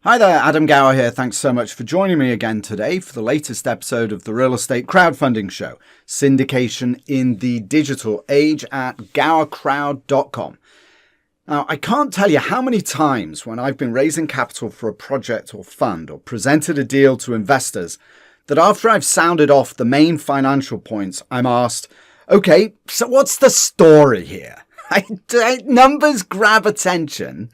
Hi there, Adam Gower here. Thanks so much for joining me again today for the latest episode of the Real Estate Crowdfunding Show, syndication in the digital age at GowerCrowd.com. Now, I can't tell you how many times when I've been raising capital for a project or fund or presented a deal to investors that after I've sounded off the main financial points, I'm asked, okay, so what's the story here? Numbers grab attention,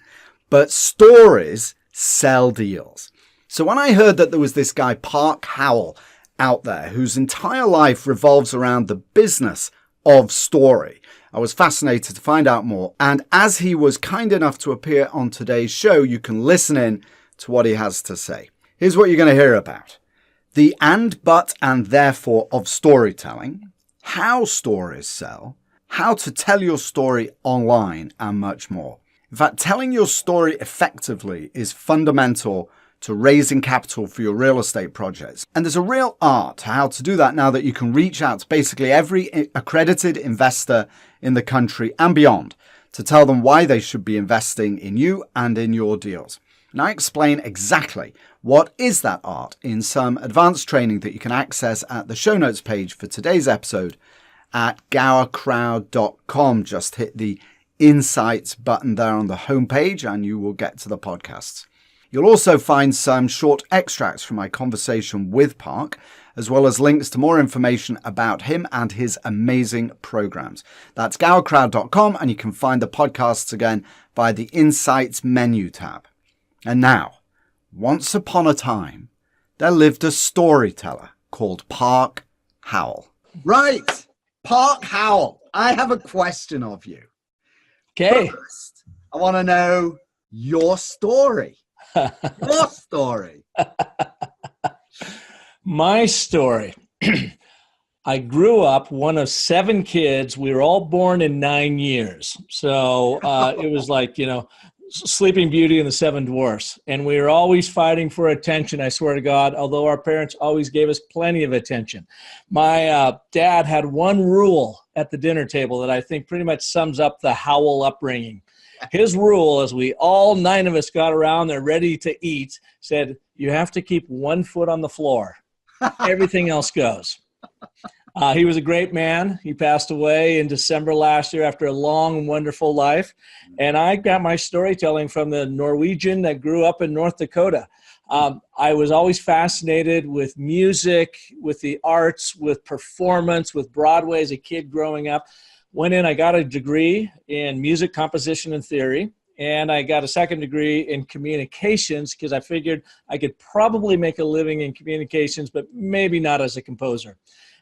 but stories sell deals. So when I heard that there was this guy, Park Howell, out there whose entire life revolves around the business of story, I was fascinated to find out more. And as he was kind enough to appear on today's show, you can listen in to what he has to say. Here's what you're going to hear about: the and, but, and therefore of storytelling, how stories sell, how to tell your story online, and much more. In fact, telling your story effectively is fundamental to raising capital for your real estate projects. And there's a real art to how to do that now that you can reach out to basically every accredited investor in the country and beyond to tell them why they should be investing in you and in your deals. And I explain exactly what is that art in some advanced training that you can access at the show notes page for today's episode at GowerCrowd.com. Just hit the Insights button there on the homepage and you will get to the podcasts. You'll also find some short extracts from my conversation with Park, as well as links to more information about him and his amazing programs. That's GowerCrowd.com, and you can find the podcasts again by the Insights menu tab. And now, once upon a time, there lived a storyteller called Park Howell. Right, Park Howell, I have a question of you. Okay. First, I want to know your story. Your story. My story. I grew up one of 7 kids. We were all born in 9 years. So it was like, Sleeping Beauty and the 7 Dwarfs. And we were always fighting for attention, I swear to God, although our parents always gave us plenty of attention. My dad had one rule at the dinner table that I think pretty much sums up the Howell upbringing. His rule, as we all 9 of us got around there ready to eat, said, you have to keep 1 foot on the floor. Everything else goes. He was a great man. He passed away in December last year after a long and wonderful life. And I got my storytelling from the Norwegian that grew up in North Dakota. I was always fascinated with music, with the arts, with performance, with Broadway as a kid growing up. Went in, I got a degree in music composition and theory. And I got a second degree in communications because I figured I could probably make a living in communications, but maybe not as a composer.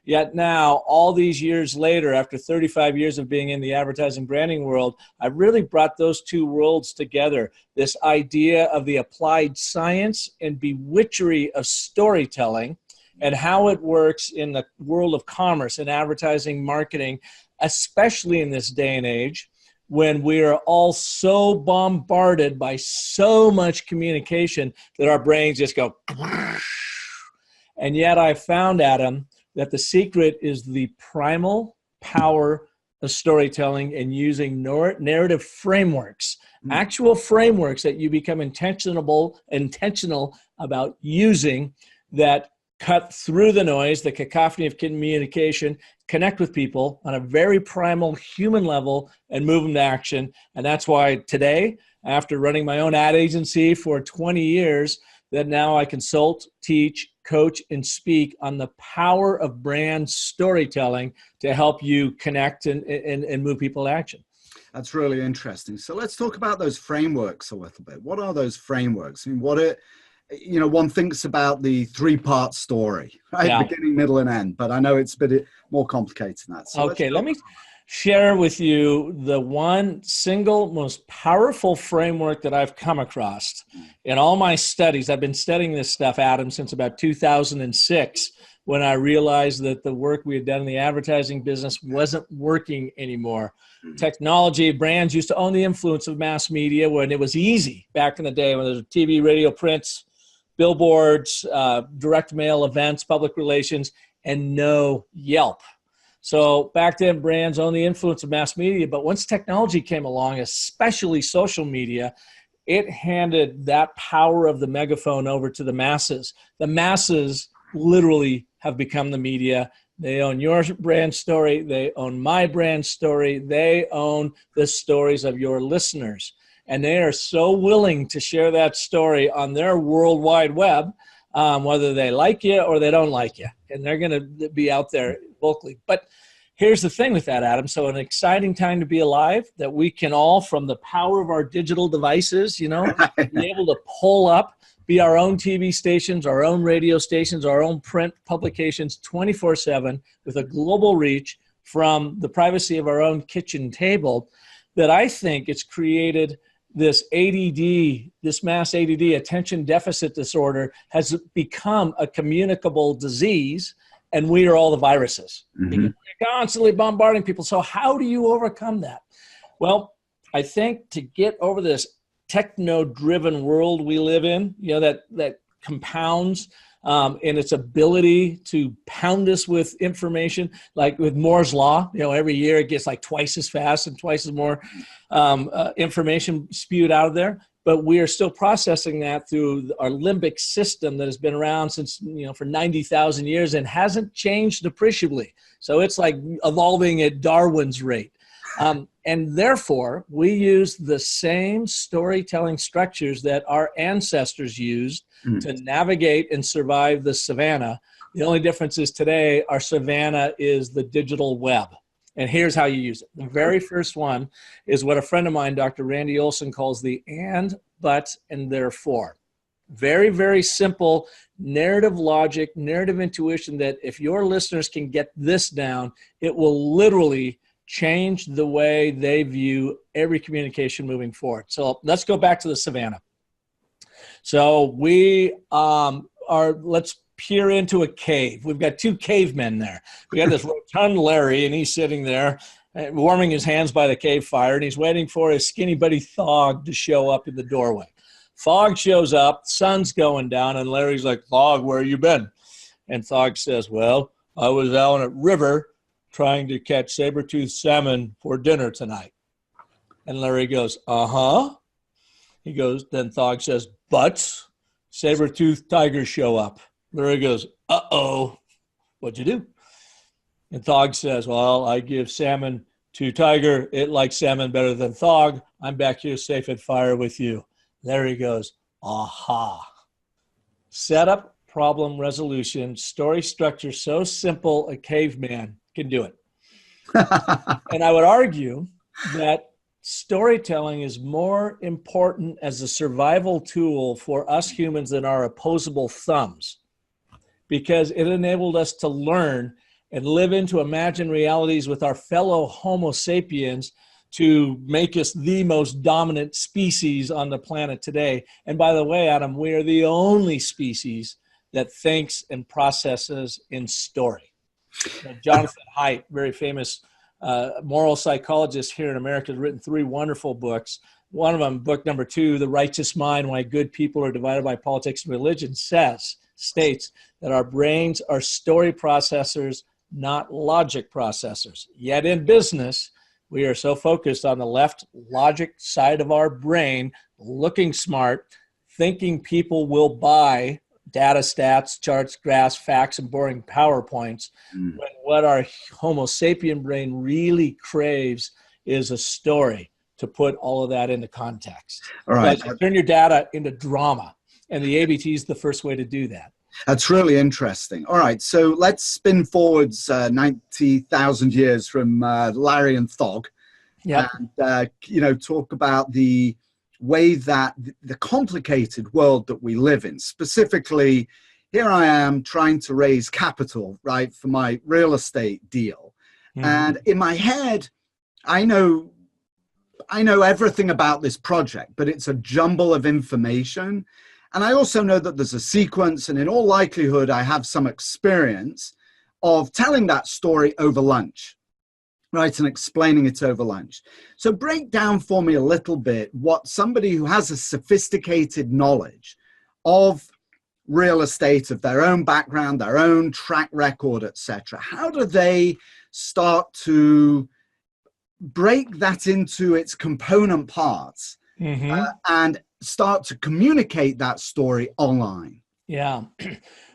Yet now, all these years later, after 35 years of being in the advertising branding world, I really brought those 2 worlds together. This idea of the applied science and bewitchery of storytelling and how it works in the world of commerce and advertising marketing, especially in this day and age, when we are all so bombarded by so much communication that our brains just go. And yet I found, Adam, that the secret is the primal power of storytelling and using narrative frameworks, actual frameworks that you become intentional about using that cut through the noise, the cacophony of communication, connect with people on a very primal human level and move them to action. And that's why today, after running my own ad agency for 20 years, that now I consult, teach, coach, and speak on the power of brand storytelling to help you connect and move people to action. That's really interesting. So let's talk about those frameworks a little bit. What are those frameworks? I mean, one thinks about the 3-part story, right? Yeah. Beginning, middle, and end. But I know it's a bit more complicated than that. So okay, let me share with you the one single most powerful framework that I've come across in all my studies. I've been studying this stuff, Adam, since about 2006, when I realized that the work we had done in the advertising business wasn't working anymore. Technology, brands used to own the influence of mass media when it was easy back in the day when there was TV, radio, prints, billboards, direct mail events, public relations, and no Yelp. So back then, brands owned the influence of mass media, but once technology came along, especially social media, it handed that power of the megaphone over to the masses. The masses literally have become the media. They own your brand story. They own my brand story. They own the stories of your listeners. And they are so willing to share that story on their World Wide Web, whether they like you or they don't like you. And they're going to be out there vocally. But here's the thing with that, Adam. So an exciting time to be alive, that we can all, from the power of our digital devices, be able to pull up, be our own TV stations, our own radio stations, our own print publications 24/7 with a global reach from the privacy of our own kitchen table, that I think it's created this ADD, this mass ADD, attention deficit disorder, has become a communicable disease. And we are all the viruses. Because we're constantly bombarding people. So how do you overcome that? Well, I think to get over this techno-driven world we live in, that compounds in its ability to pound us with information, like with Moore's Law, every year it gets like twice as fast and twice as more information spewed out of there. But we are still processing that through our limbic system that has been around since, for 90,000 years and hasn't changed appreciably. So it's like evolving at Darwin's rate. And therefore, we use the same storytelling structures that our ancestors used to navigate and survive the savannah. The only difference is today, our savannah is the digital web. And here's how you use it. The very first one is what a friend of mine, Dr. Randy Olson, calls the and, but, and therefore. Very, very simple narrative logic, narrative intuition that if your listeners can get this down, it will literally change the way they view every communication moving forward. So let's go back to the savannah. So we let's peer into a cave. We've got two cavemen there. We got this rotund Larry, and he's sitting there warming his hands by the cave fire, and he's waiting for his skinny buddy Thog to show up in the doorway. Thog shows up, sun's going down, and Larry's like, "Thog, where you been?" And Thog says, "Well, I was out at river trying to catch saber-toothed salmon for dinner tonight." And Larry goes, "Uh-huh." He goes, then Thog says, "But saber-toothed tigers show up." Larry goes, "Uh-oh, what'd you do?" And Thog says, "Well, I give salmon to tiger. It likes salmon better than Thog. I'm back here safe at fire with you." Larry goes, "Aha." Setup, problem resolution, story structure so simple a caveman can do it. And I would argue that storytelling is more important as a survival tool for us humans than our opposable thumbs, because it enabled us to learn and live into imagined realities with our fellow Homo sapiens to make us the most dominant species on the planet today. And by the way, Adam, we are the only species that thinks and processes in story. Jonathan Haidt, very famous moral psychologist here in America, has written 3 wonderful books. One of them, book number 2, The Righteous Mind, Why Good People Are Divided by Politics and Religion, states that our brains are story processors, not logic processors. Yet in business, we are so focused on the left logic side of our brain, looking smart, thinking people will buy data, stats, charts, graphs, facts, and boring PowerPoints, when what our Homo sapien brain really craves is a story to put all of that into context. All right. But turn your data into drama, and the ABT is the first way to do that. That's really interesting. All right, so let's spin forwards 90,000 years from Larry and Thog, and talk about the way that the complicated world that we live in. Specifically, here I am trying to raise capital, right, for my real estate deal, and in my head, I know everything about this project, but it's a jumble of information. And I also know that there's a sequence, and in all likelihood, I have some experience of telling that story over lunch, right, and explaining it over lunch. So break down for me a little bit what somebody who has a sophisticated knowledge of real estate, of their own background, their own track record, etc. How do they start to break that into its component parts and start to communicate that story online? Yeah.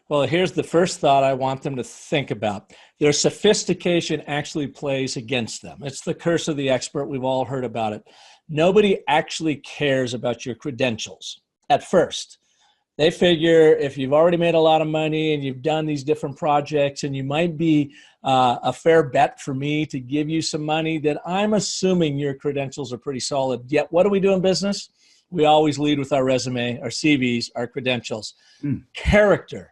Well, here's the first thought I want them to think about. Their sophistication actually plays against them. It's the curse of the expert. We've all heard about it. Nobody actually cares about your credentials at first. They figure if you've already made a lot of money and you've done these different projects and you might be a fair bet for me to give you some money, then I'm assuming your credentials are pretty solid. Yet, what do we do in business? We always lead with our resume, our CVs, our credentials. Character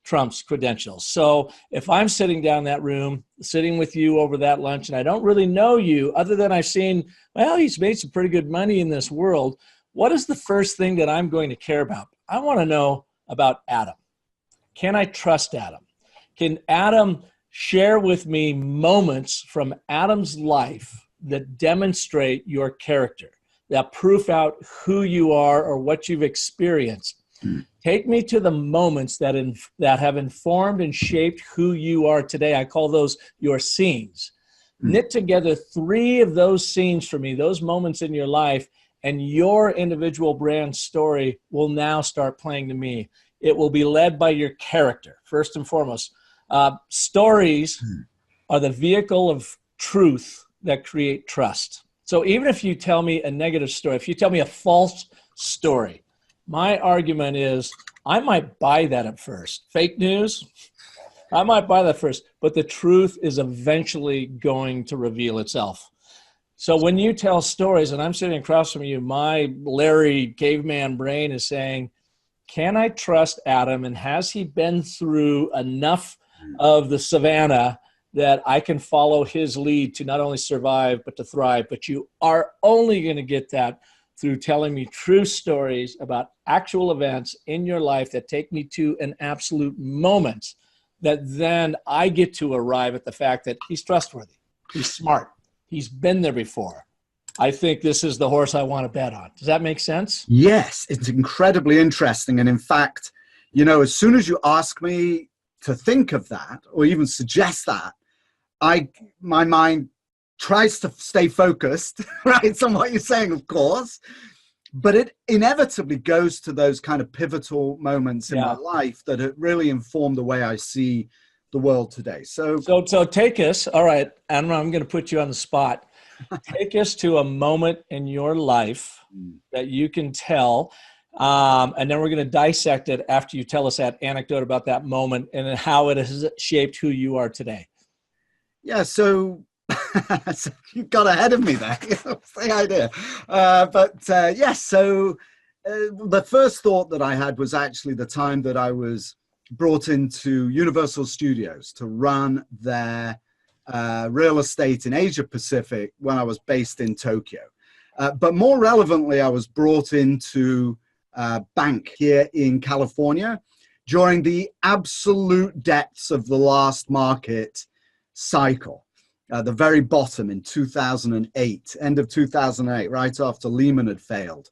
trumps credentials. So if I'm sitting down in that room, sitting with you over that lunch, and I don't really know you, other than I've seen, well, he's made some pretty good money in this world, what is the first thing that I'm going to care about? I want to know about Adam. Can I trust Adam? Can Adam share with me moments from Adam's life that demonstrate your character, that proof out who you are or what you've experienced? Take me to the moments that have informed and shaped who you are today. I call those your scenes. Knit together 3 of those scenes for me, those moments in your life, and your individual brand story will now start playing to me. It will be led by your character, first and foremost. Stories are the vehicle of truth that create trust. So even if you tell me a negative story, if you tell me a false story, my argument is I might buy that at first. Fake news, I might buy that first, but the truth is eventually going to reveal itself. So when you tell stories, and I'm sitting across from you, my Larry caveman brain is saying, can I trust Adam? And has he been through enough of the savannah that I can follow his lead to not only survive, but to thrive? But you are only going to get that through telling me true stories about actual events in your life that take me to an absolute moment that then I get to arrive at the fact that he's trustworthy, he's smart, he's been there before. I think this is the horse I want to bet on. Does that make sense? Yes, it's incredibly interesting. And in fact, as soon as you ask me to think of that or even suggest that, my mind tries to stay focused, right, on what you're saying, of course, but it inevitably goes to those kind of pivotal moments in my life that have really informed the way I see the world today. So take us, all right, Adam, I'm going to put you on the spot. Take us to a moment in your life that you can tell, and then we're going to dissect it after you tell us that anecdote about that moment and how it has shaped who you are today. Yeah, so you got ahead of me there. That's the idea. So the first thought that I had was actually the time that I was brought into Universal Studios to run their real estate in Asia Pacific when I was based in Tokyo. But more relevantly, I was brought into bank here in California during the absolute depths of the last market cycle. The very bottom in 2008, end of 2008, right after Lehman had failed.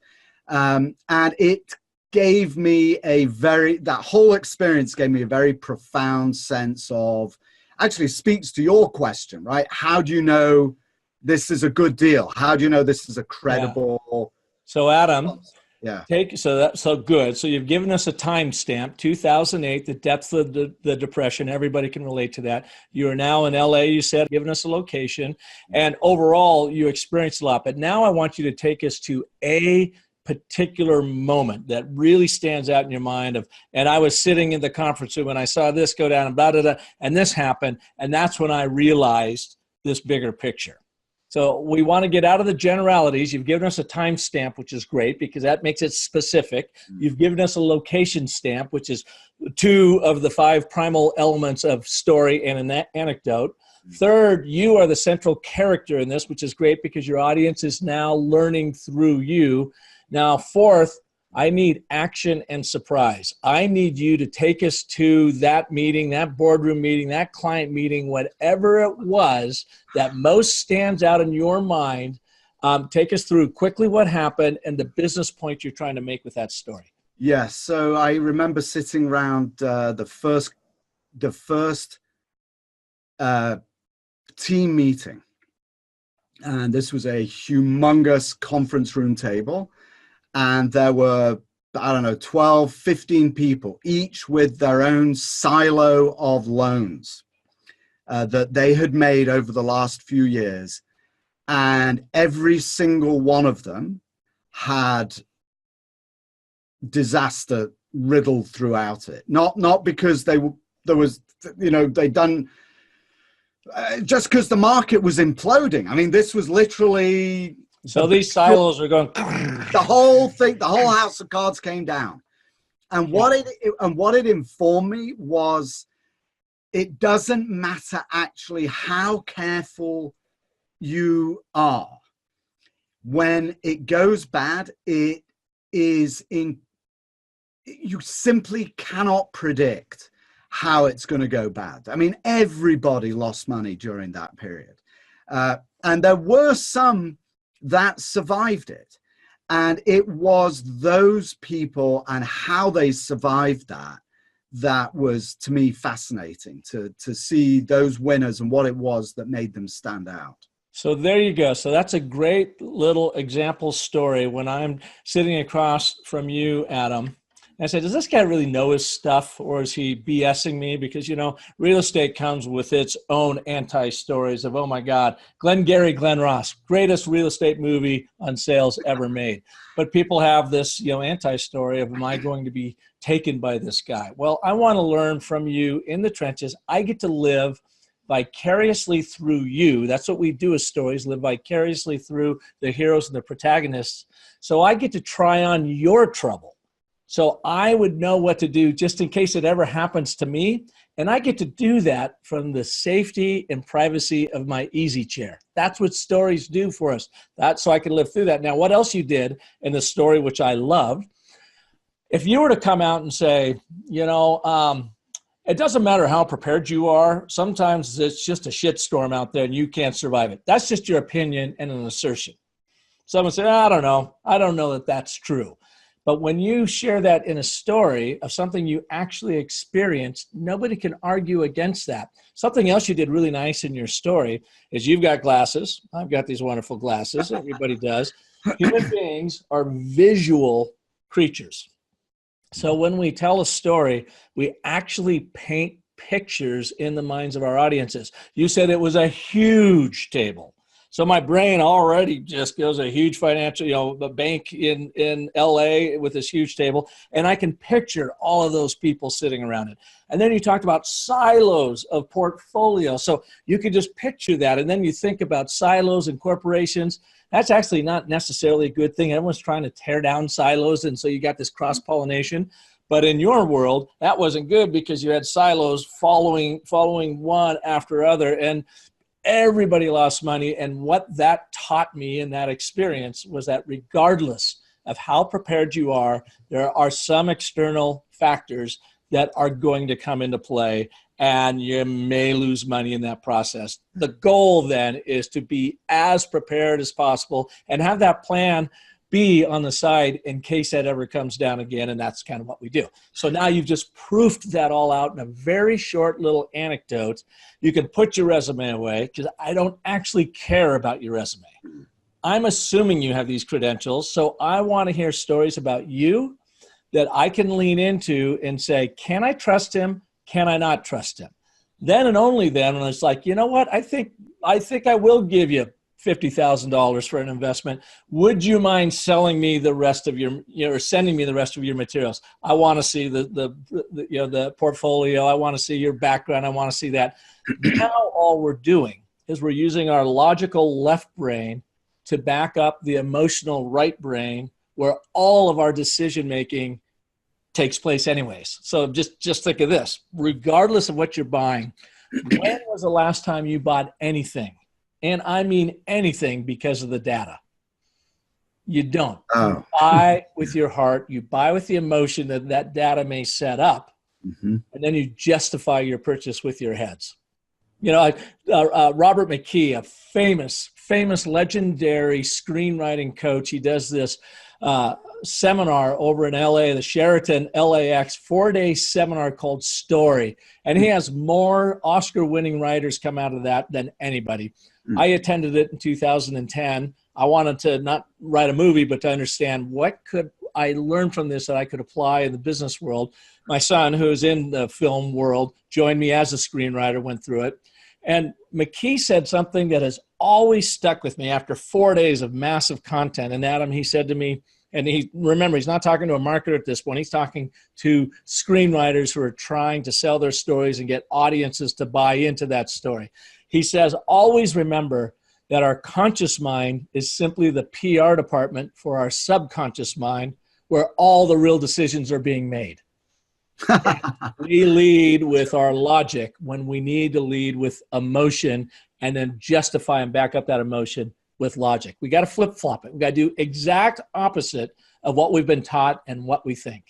And it gave me that whole experience gave me a very profound sense of, actually speaks to your question, right? How do you know this is a good deal? How do you know this is a credible? So Adam, yeah. So good. So you've given us a timestamp, 2008, the depth of the depression. Everybody can relate to that. You are now in LA, you said, given us a location. And overall, you experienced a lot. But now I want you to take us to a particular moment that really stands out in your mind and I was sitting in the conference room and I saw this go down and blah, blah, blah, and this happened. And that's when I realized this bigger picture. So we want to get out of the generalities. You've given us a time stamp, which is great because that makes it specific. You've given us a location stamp, which is 2 of the 5 primal elements of story and an anecdote. Third, you are the central character in this, which is great because your audience is now learning through you. Now, fourth, I need action and surprise. I need you to take us to that meeting, that boardroom meeting, that client meeting, whatever it was that most stands out in your mind. Take us through quickly what happened and the business point you're trying to make with that story. Yes. So I remember sitting around the first team meeting. And this was a humongous conference room table. And there were, I don't know, 12, 15 people, each with their own silo of loans that they had made over the last few years. And every single one of them had disaster riddled throughout it. Not because there was, they'd done, just because the market was imploding. I mean, this was literally... So these silos are going... The whole thing, the whole house of cards came down. And what it informed me was, it doesn't matter actually how careful you are. When it goes bad, you simply cannot predict how it's going to go bad. I mean, everybody lost money during that period. And there were some that survived it. And it was those people and how they survived that was, to me, fascinating to see those winners and what it was that made them stand out. So there you go. So that's a great little example story. When I'm sitting across from you, Adam, and I say, does this guy really know his stuff, or is he BSing me? Because, real estate comes with its own anti-stories of, oh my God, Glengarry Glen Ross, greatest real estate movie on sales ever made. But people have this, anti-story of, am I going to be taken by this guy? Well, I want to learn from you in the trenches. I get to live vicariously through you. That's what we do as stories, live vicariously through the heroes and the protagonists. So I get to try on your trouble. So I would know what to do just in case it ever happens to me. And I get to do that from the safety and privacy of my easy chair. That's what stories do for us. That's so I can live through that. Now, what else you did in the story, which I loved, if you were to come out and say, it doesn't matter how prepared you are. Sometimes it's just a shitstorm out there and you can't survive it. That's just your opinion and an assertion. Someone said, I don't know. I don't know that that's true. But when you share that in a story of something you actually experienced, nobody can argue against that. Something else you did really nice in your story is you've got glasses. I've got these wonderful glasses. Everybody does. Human beings are visual creatures. So when we tell a story, we actually paint pictures in the minds of our audiences. You said it was a huge table. So my brain already just goes a huge financial, the bank in LA with this huge table, and I can picture all of those people sitting around it. And then you talked about silos of portfolio. So you could just picture that. And then you think about silos and corporations. That's actually not necessarily a good thing. Everyone's trying to tear down silos. And so you got this cross-pollination. But in your world, that wasn't good because you had silos following one after other. And everybody lost money. And what that taught me in that experience was that regardless of how prepared you are, there are some external factors that are going to come into play, and you may lose money in that process. The goal then is to be as prepared as possible and have that plan be on the side in case that ever comes down again, and that's kind of what we do. So now you've just proofed that all out in a very short little anecdote. You can put your resume away because I don't actually care about your resume. I'm assuming you have these credentials, so I want to hear stories about you that I can lean into and say, can I trust him? Can I not trust him? Then and only then when it's like, you know what? I think I will give you $50,000 for an investment. Would you mind selling me the rest of your, or sending me the rest of your materials? I want to see the portfolio. I want to see your background. I want to see that. Now all we're doing is we're using our logical left brain to back up the emotional right brain, where all of our decision making takes place anyways. So just think of this. Regardless of what you're buying, when was the last time you bought anything? And I mean anything because of the data. You don't. Oh. You buy with your heart. You buy with the emotion that data may set up. Mm-hmm. And then you justify your purchase with your heads. Robert McKee, a famous legendary screenwriting coach, he does this seminar over in LA, the Sheraton LAX, 4-day seminar called Story. And he has more Oscar-winning writers come out of that than anybody. I attended it in 2010. I wanted to not write a movie, but to understand what could I learn from this that I could apply in the business world. My son, who's in the film world, joined me as a screenwriter, went through it. And McKee said something that has always stuck with me after 4 days of massive content. And Adam, he said to me, and remember, he's not talking to a marketer at this point. He's talking to screenwriters who are trying to sell their stories and get audiences to buy into that story. He says, always remember that our conscious mind is simply the PR department for our subconscious mind, where all the real decisions are being made. We lead with our logic when we need to lead with emotion, and then justify and back up that emotion with logic. We got to flip-flop it. We got to do exact opposite of what we've been taught and what we think.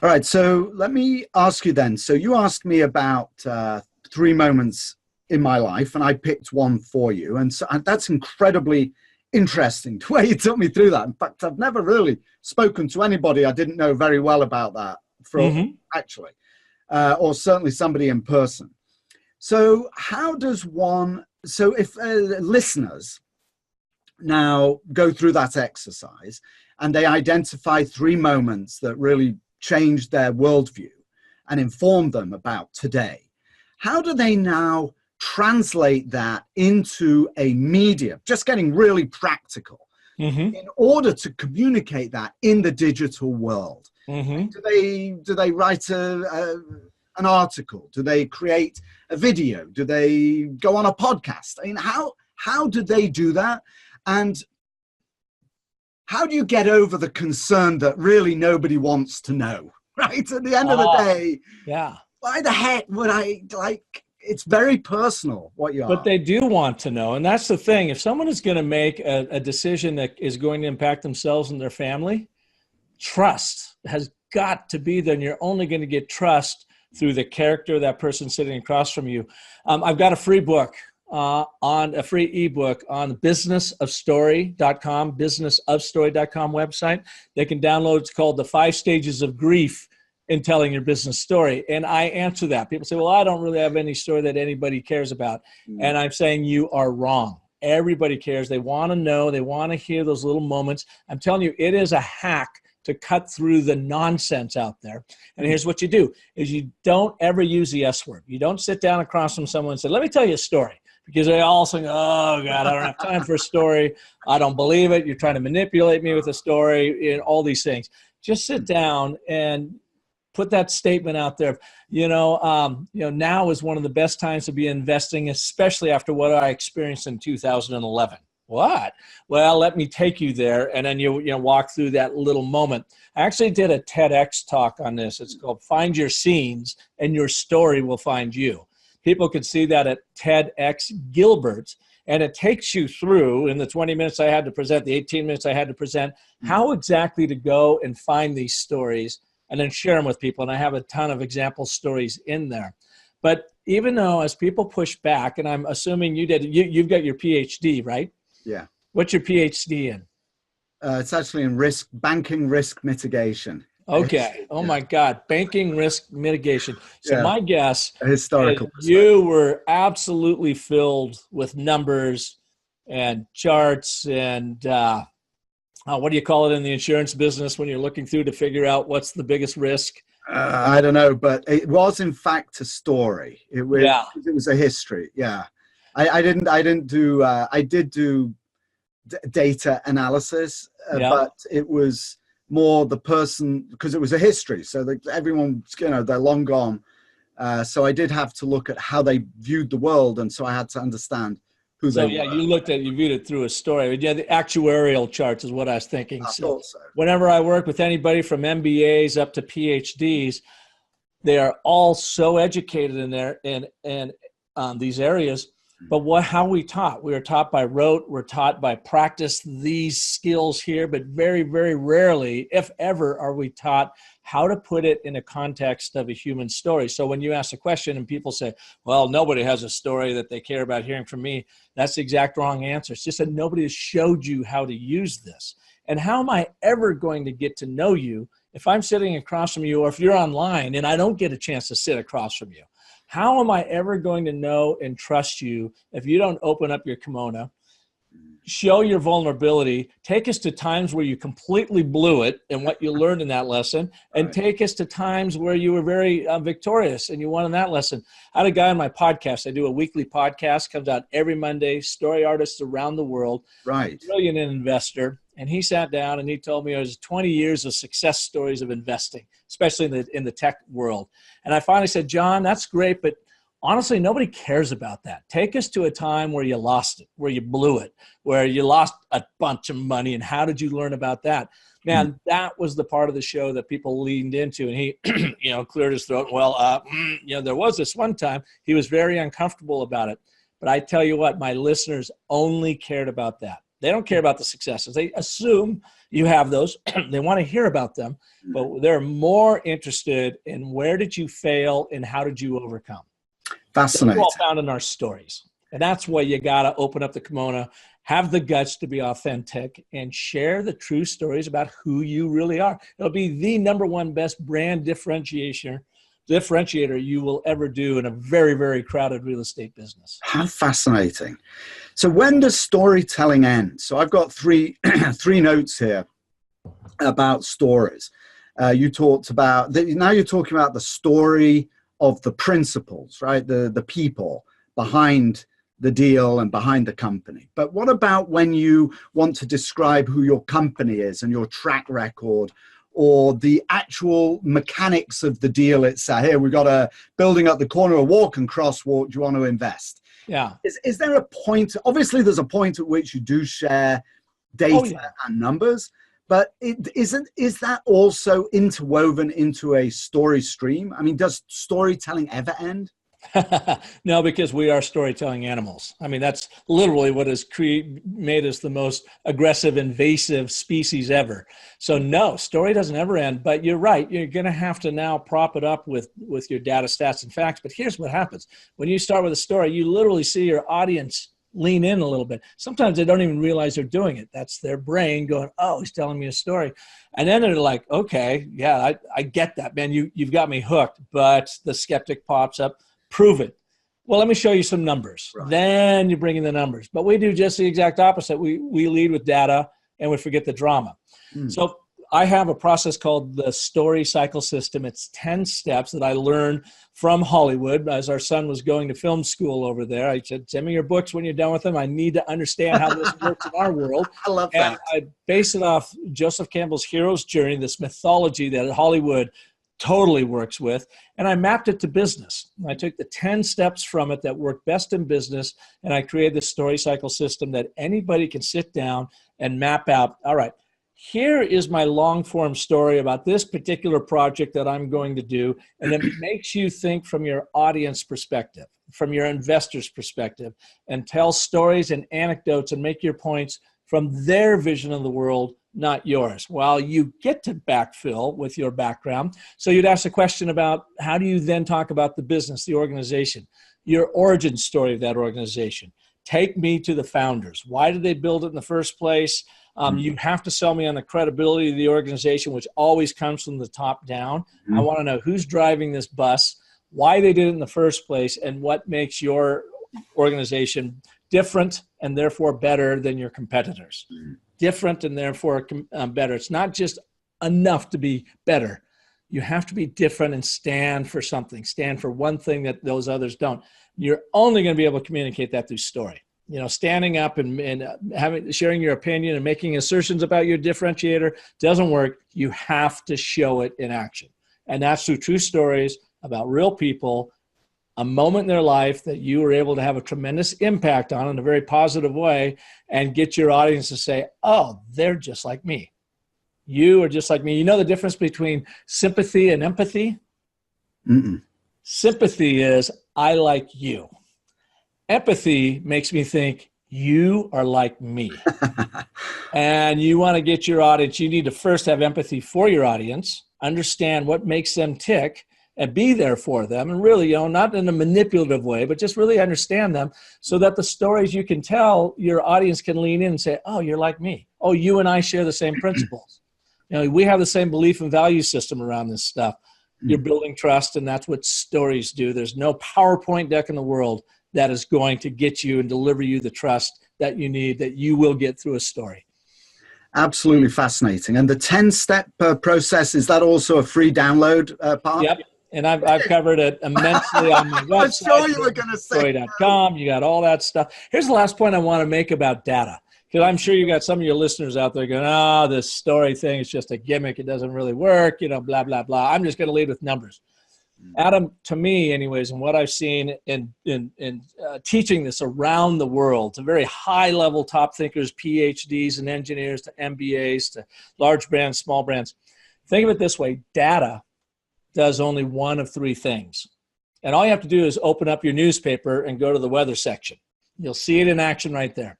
All right. So let me ask you then. So you asked me about 3 moments in my life, and I picked one for you. And so that's incredibly interesting, the way you took me through that. In fact, I've never really spoken to anybody I didn't know very well about that, actually, or certainly somebody in person. So how does one, so if listeners now go through that exercise and they identify 3 moments that really changed their worldview and informed them about today, how do they now translate that into a medium, just getting really practical, in order to communicate that in the digital world? Do they write an article? Do they create a video? Do they go on a podcast? I mean, how do they do that? And how do you get over the concern that really nobody wants to know, right? At the end of the day, why the heck would I, it's very personal what you are. But they do want to know. And that's the thing. If someone is going to make a decision that is going to impact themselves and their family, trust has got to be there. And you're only going to get trust through the character of that person sitting across from you. I've got a free book on a free ebook on the businessofstory.com website. They can download. It's called The 5 Stages of Grief in Telling Your Business Story. And I answer that. People say, well, I don't really have any story that anybody cares about. And I'm saying you are wrong. Everybody cares. They want to know. They want to hear those little moments. I'm telling you, it is a hack to cut through the nonsense out there. And here's what you do, is you don't ever use the S word. You don't sit down across from someone and say, let me tell you a story. Because they all say, oh, God, I don't have time for a story. I don't believe it. You're trying to manipulate me with a story and all these things. Just sit down and put that statement out there. Now is one of the best times to be investing, especially after what I experienced in 2011. What? Well, let me take you there. And then you walk through that little moment. I actually did a TEDx talk on this. It's called Find Your Scenes and Your Story Will Find You. People could see that at TEDx Gilbert. And it takes you through, in the 20 minutes I had to present, the 18 minutes I had to present, how exactly to go and find these stories and then share them with people. And I have a ton of example stories in there. But even though as people push back, and I'm assuming you've got your PhD, right? Yeah. What's your PhD in? It's actually in banking risk mitigation. Okay. Oh my God. Banking risk mitigation. So my guess historical is you were absolutely filled with numbers and charts and what do you call it in the insurance business when you're looking through to figure out what's the biggest risk? I don't know, but it was in fact a story. It was a history. Yeah. I did do data analysis, but it was more the person, because it was a history. So everyone, they're long gone. So I did have to look at how they viewed the world. And so I had to understand who they were. You viewed it through a story. Yeah, the actuarial charts is what I was thinking. I thought so. Whenever I work with anybody from MBAs up to PhDs, they are all so educated in there and these areas. But how we taught? We were taught by rote. We're taught by practice these skills here, but very, very rarely, if ever, are we taught how to put it in a context of a human story. So when you ask a question and people say, well, nobody has a story that they care about hearing from me, that's the exact wrong answer. It's just that nobody has showed you how to use this. And how am I ever going to get to know you if I'm sitting across from you, or if you're online and I don't get a chance to sit across from you? How am I ever going to know and trust you if you don't open up your kimono, show your vulnerability, take us to times where you completely blew it and what you learned in that lesson, and take us to times where you were very victorious and you won in that lesson? I had a guy on my podcast. I do a weekly podcast, comes out every Monday, story artists around the world, brilliant investor. And he sat down and he told me it was 20 years of success stories of investing, especially in the tech world. And I finally said, John, that's great, but honestly, nobody cares about that. Take us to a time where you lost it, where you blew it, where you lost a bunch of money, and how did you learn about that? Man, that was the part of the show that people leaned into, and he, cleared his throat. Well, there was this one time he was very uncomfortable about it, but I tell you what, my listeners only cared about that. They don't care about the successes. They assume you have those. They want to hear about them, but they're more interested in where did you fail and how did you overcome. Fascinating. That's all found in our stories. And that's why you got to open up the kimono, have the guts to be authentic, and share the true stories about who you really are. It'll be the number one best brand differentiator you will ever do in a very, very crowded real estate business. How fascinating. So when does storytelling end? So I've got three notes here about stories. You talked about, now you're talking about the story of the principles, right? The people behind the deal and behind the company. But what about when you want to describe who your company is and your track record, or the actual mechanics of the deal itself? Here, we've got a building at the corner, a walk and crosswalk. Do you want to invest? Yeah. Is there a point? Obviously, there's a point at which you do share data and numbers, but is that also interwoven into a story stream? I mean, does storytelling ever end? No, because we are storytelling animals. I mean, that's literally what has made us the most aggressive, invasive species ever. So no, story doesn't ever end, but you're right. You're going to have to now prop it up with your data, stats, and facts. But here's what happens. When you start with a story, you literally see your audience lean in a little bit. Sometimes they don't even realize they're doing it. That's their brain going, oh, he's telling me a story. And then they're like, okay, yeah, I get that, man. You've got me hooked. But the skeptic pops up. Prove it. Well, let me show you some numbers. Right. Then you bring in the numbers. But we do just the exact opposite. We lead with data and we forget the drama. So I have a process called the story cycle system. It's 10 steps that I learned from Hollywood as our son was going to film school over there. I said, send me your books when you're done with them. I need to understand how this works in our world. I love that. And I base it off Joseph Campbell's hero's journey, this mythology that Hollywood totally works with, and I mapped it to business. I took the 10 steps from it that work best in business, and I created this story cycle system that anybody can sit down and map out. All right, here is my long form story about this particular project that I'm going to do, and it makes you think from your audience perspective, from your investor's perspective, and tell stories and anecdotes and make your points from their vision of the world, not yours. Well, you get to backfill with your background. So you'd ask a question about how do you then talk about the business, the organization, your origin story of that organization. Take me to the founders. Why did they build it in the first place? You have to sell me on the credibility of the organization, which always comes from the top down. I want to know who's driving this bus, why they did it in the first place, and what makes your organization different and therefore better than your competitors. Different and therefore better. It's not just enough to be better. You have to be different and stand for something, stand for one thing that those others don't. You're only going to be able to communicate that through story. You know, standing up and sharing your opinion and making assertions about your differentiator doesn't work. You have to show it in action. And that's through true stories about real people, a moment in their life that you were able to have a tremendous impact on in a very positive way, and get your audience to say, oh, they're just like me. You are just like me. You know the difference between sympathy and empathy? Sympathy is, I like you. Empathy makes me think, you are like me. And you want to get your audience, you need to first have empathy for your audience, understand what makes them tick, and be there for them. And really, not in a manipulative way, but just really understand them so that the stories you can tell, your audience can lean in and say, oh, you're like me. Oh, you and I share the same principles. We have the same belief and value system around this stuff. You're building trust, and that's what stories do. There's no PowerPoint deck in the world that is going to get you and deliver you the trust that you need, that you will get through a story. Absolutely fascinating. And the 10-step process, is that also a free download part? Yep. And I've covered it immensely on my website. I'm sure you were going to say story.com. You got all that stuff. Here's the last point I want to make about data, because I'm sure you got some of your listeners out there going, this story thing is just a gimmick. It doesn't really work, blah, blah, blah. I'm just going to lead with numbers. Adam, to me anyways, and what I've seen in teaching this around the world to very high-level top thinkers, PhDs and engineers, to MBAs, to large brands, small brands, think of it this way: data does only one of three things. And all you have to do is open up your newspaper and go to the weather section. You'll see it in action right there.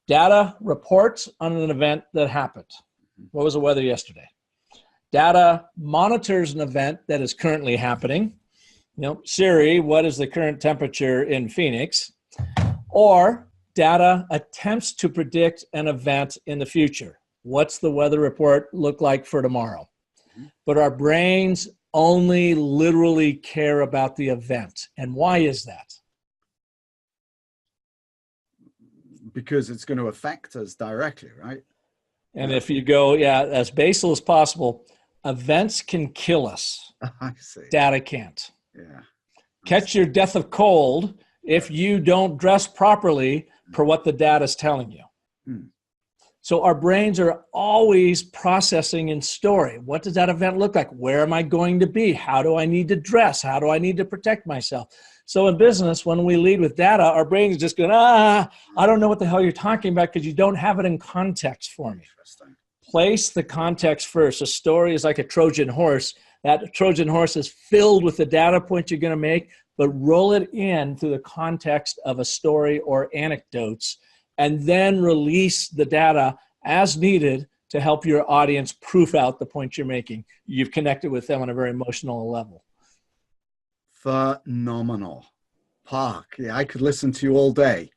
Data reports on an event that happened. What was the weather yesterday? Data monitors an event that is currently happening. Siri, what is the current temperature in Phoenix? Or data attempts to predict an event in the future. What's the weather report look like for tomorrow? But our brains only literally care about the event. And why is that? Because it's going to affect us directly, right? And if you go, as basal as possible, events can kill us. I see. Data can't. Yeah. Catch your death of cold if you don't dress properly per what the data is telling you. So our brains are always processing in story. What does that event look like? Where am I going to be? How do I need to dress? How do I need to protect myself? So in business, when we lead with data, our brain is just going, I don't know what the hell you're talking about because you don't have it in context for me. Place the context first. A story is like a Trojan horse. That Trojan horse is filled with the data points you're going to make, but roll it in through the context of a story or anecdotes, and then release the data as needed to help your audience proof out the points you're making. You've connected with them on a very emotional level. Phenomenal. Park. Yeah, I could listen to you all day.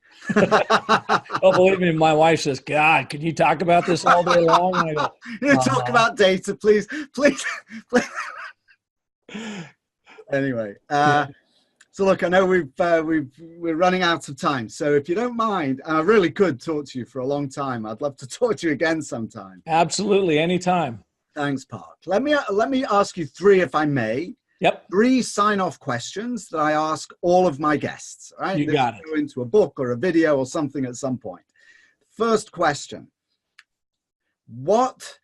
Oh, believe me, my wife says, God, can you talk about this all day long? And I go, you talk about data, please. Anyway, so look, I know we're running out of time. So if you don't mind, I really could talk to you for a long time. I'd love to talk to you again sometime. Absolutely, anytime. Thanks, Park. Let me ask you three, if I may. Yep. 3 sign-off questions that I ask all of my guests. All right? You got it. Go into a book or a video or something at some point. First question. What's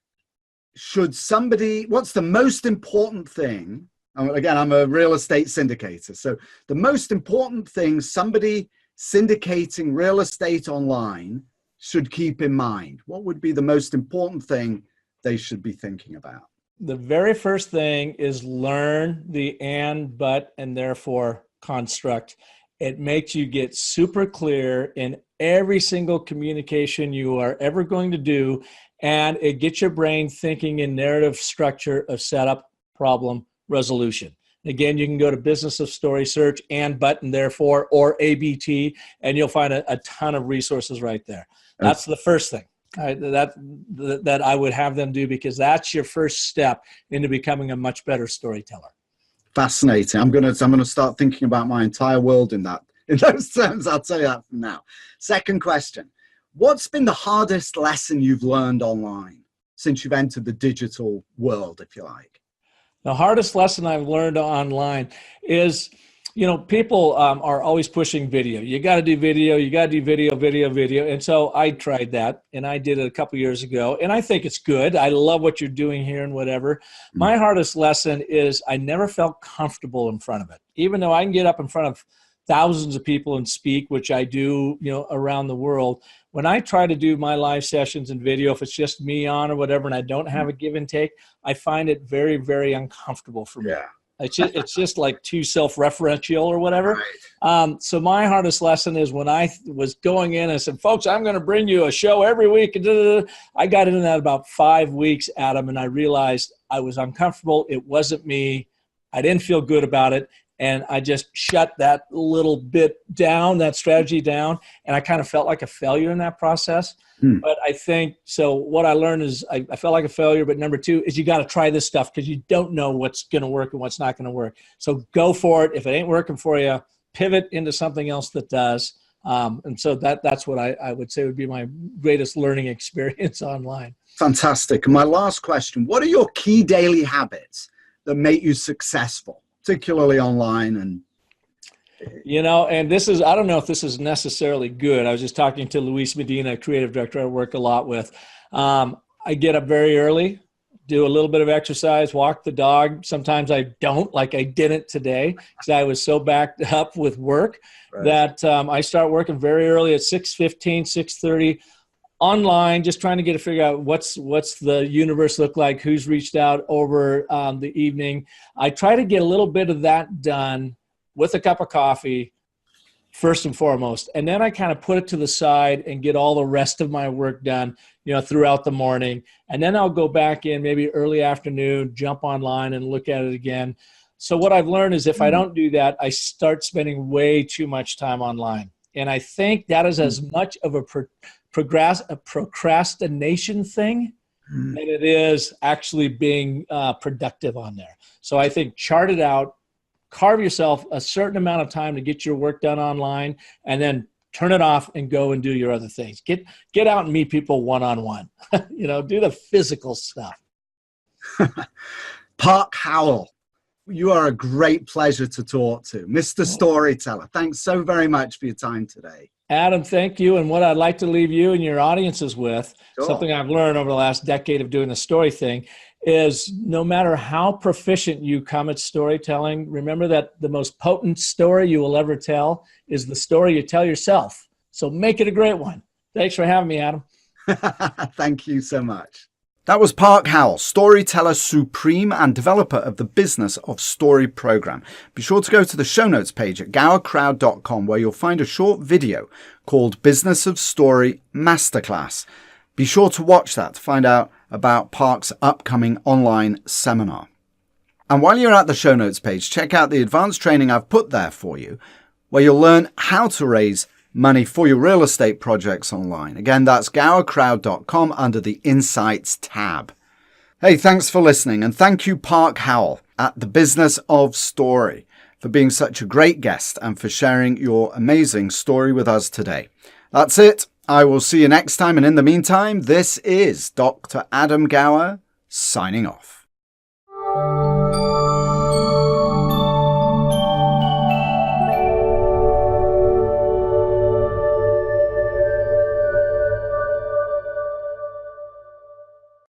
the most important thing? Again, I'm a real estate syndicator. So the most important thing somebody syndicating real estate online should keep in mind. What would be the most important thing they should be thinking about? The very first thing is learn the and, but, and therefore construct. It makes you get super clear in every single communication you are ever going to do, and it gets your brain thinking in narrative structure of setup, problem, resolution. Again, you can go to Business of Story, search and, but, and therefore, or ABT, and you'll find a ton of resources right there. That's the first thing. That I would have them do, because that's your first step into becoming a much better storyteller. Fascinating. I'm gonna start thinking about my entire world in those terms. I'll tell you that from now. Second question: what's been the hardest lesson you've learned online since you've entered the digital world, if you like? The hardest lesson I've learned online is, people are always pushing video. You got to do video. You got to do video. And so I tried that, and I did it a couple years ago, and I think it's good. I love what you're doing here and whatever. My hardest lesson is I never felt comfortable in front of it, even though I can get up in front of thousands of people and speak, which I do, around the world. When I try to do my live sessions and video, if it's just me on or whatever, and I don't have a give and take, I find it very, very uncomfortable for me. Yeah. It's just like too self-referential or whatever. Right. So my hardest lesson is when I was going in and said, folks, I'm going to bring you a show every week. I got into that about 5 weeks, Adam, and I realized I was uncomfortable. It wasn't me. I didn't feel good about it. And I just shut that little bit down, that strategy down. And I kind of felt like a failure in that process. But I think, so what I learned is I felt like a failure. But number two is you got to try this stuff because you don't know what's going to work and what's not going to work. So go for it. If it ain't working for you, pivot into something else that does. And so that's what I would say would be my greatest learning experience online. Fantastic. And my last question, what are your key daily habits that make you successful, particularly online? And and this is, I don't know if this is necessarily good. I was just talking to Luis Medina, creative director I work a lot with. I get up very early, do a little bit of exercise, walk the dog. Sometimes I don't, like I didn't today because I was so backed up with work that I start working very early at 6:15, 6:30 online, just trying to get to figure out what's the universe look like, who's reached out over the evening. I try to get a little bit of that done with a cup of coffee first and foremost. And then I kind of put it to the side and get all the rest of my work done, throughout the morning. And then I'll go back in maybe early afternoon, jump online and look at it again. So what I've learned is if I don't do that, I start spending way too much time online. And I think that is as much of a procrastination thing than it is actually being productive on there. So I think chart it out, carve yourself a certain amount of time to get your work done online, and then turn it off and go and do your other things. Get out and meet people one-on-one. Do the physical stuff. Park Howell, you are a great pleasure to talk to. Mr. Storyteller, thanks so very much for your time today. Adam, thank you. And what I'd like to leave you and your audiences with, something I've learned over the last decade of doing the story thing, is no matter how proficient you come at storytelling, remember that the most potent story you will ever tell is the story you tell yourself. So make it a great one. Thanks for having me, Adam. Thank you so much. That was Park Howell, storyteller supreme and developer of the Business of Story program. Be sure to go to the show notes page at GowerCrowd.com where you'll find a short video called Business of Story Masterclass. Be sure to watch that to find out about Park's upcoming online seminar. And while you're at the show notes page, check out the advanced training I've put there for you, where you'll learn how to raise money for your real estate projects online. Again, that's GowerCrowd.com under the Insights tab. Hey, thanks for listening, and thank you, Park Howell at the Business of Story, for being such a great guest and for sharing your amazing story with us today. That's it. I will see you next time, and in the meantime, this is Dr. Adam Gower signing off.